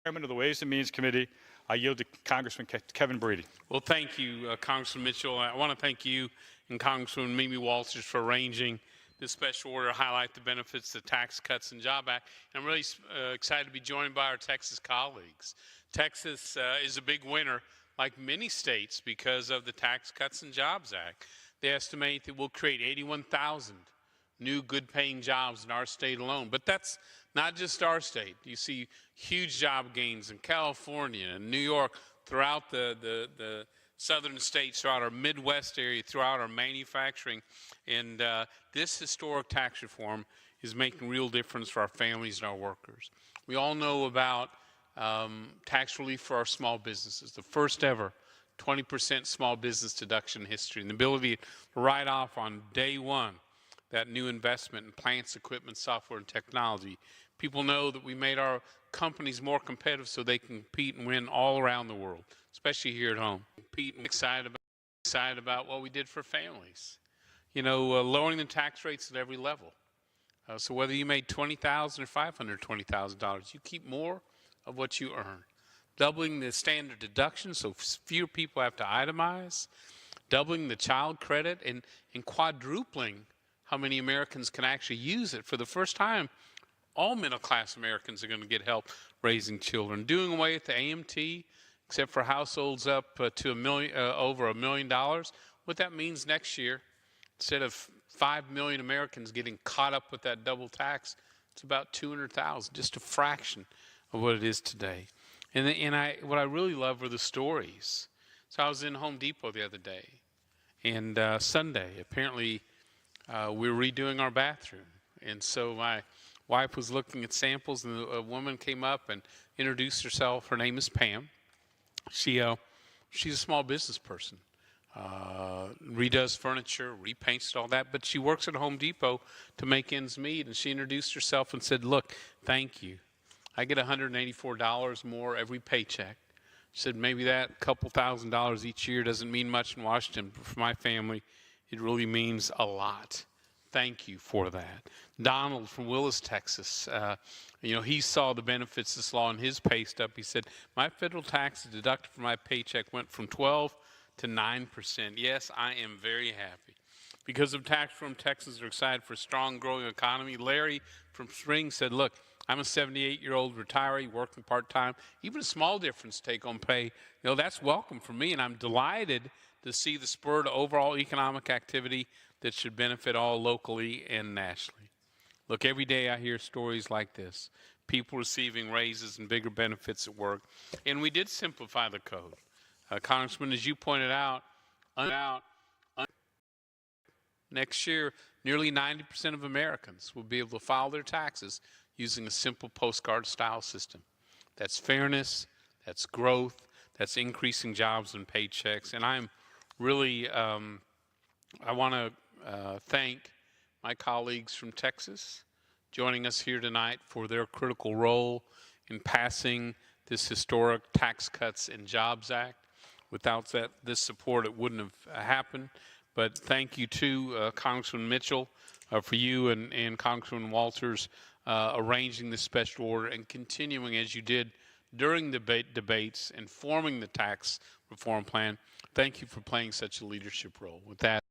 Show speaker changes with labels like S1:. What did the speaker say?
S1: Chairman of the Ways and Means Committee, I yield to Congressman Kevin Brady.
S2: Well, thank you, Congressman Mitchell. I want to thank you and Congresswoman Mimi Walters for arranging this special order to highlight the benefits of the Tax Cuts and Job Act. I'm really excited to be joined by our Texas colleagues. Texas is a big winner, like many states, because of the Tax Cuts and Jobs Act. They estimate that we'll create 81,000 new good-paying jobs in our state alone. But that's not just our state. You see huge job gains in California and New York, throughout the southern states, throughout our Midwest area, throughout our manufacturing. And this historic tax reform is making real difference for our families and our workers. We all know about tax relief for our small businesses, the first ever 20% small business deduction in history, and the ability to write off on day one that new investment in plants, equipment, software, and technology. People know that we made our companies more competitive so they can compete and win all around the world, especially here at home. Compete and excited about what we did for families. You know, lowering the tax rates at every level. So whether you made $20,000 or $520,000, you keep more of what you earn. Doubling the standard deduction so fewer people have to itemize. Doubling the child credit and quadrupling how many Americans can actually use it. For the first time, all middle-class Americans are going to get help raising children. Doing away with the AMT, except for households up to over $1 million. What that means next year, instead of 5 million Americans getting caught up with that double tax, it's about 200,000, just a fraction of what it is today. And what I really love are the stories. So I was in Home Depot the other day, and Sunday, apparently, we were redoing our bathroom. And so my wife was looking at samples, and a woman came up and introduced herself. Her name is Pam. She's a small business person. Redoes furniture, repaints all that, but she works at Home Depot to make ends meet. And she introduced herself and said, "Look, thank you. I get $184 more every paycheck." She said, "Maybe that couple $1,000s each year doesn't mean much in Washington, but for my family, it really means a lot. Thank you for that." Donald from Willis, Texas, you know, he saw the benefits of this law in his pay stub. He said, "My federal tax deducted from my paycheck went from 12 to 9%. Yes, I am very happy." Because of tax reform, Texans are excited for a strong, growing economy. Larry from Spring said, "Look, I'm a 78-year-old retiree working part-time. Even a small difference take-home pay, you know, that's welcome for me, and I'm delighted to see the spur to overall economic activity that should benefit all locally and nationally." Look, every day I hear stories like this, people receiving raises and bigger benefits at work. And we did simplify the code. Congressman, as you pointed out, next year, nearly 90% of Americans will be able to file their taxes using a simple postcard-style system. That's fairness, that's growth, that's increasing jobs and paychecks. And I'm really, I want to thank my colleagues from Texas joining us here tonight for their critical role in passing this historic Tax Cuts and Jobs Act. Without this support, it wouldn't have happened. But thank you to Congressman Mitchell, for you and Congressman Walters arranging this special order and continuing as you did during the debates and forming the tax reform plan. Thank you for playing such a leadership role. With that.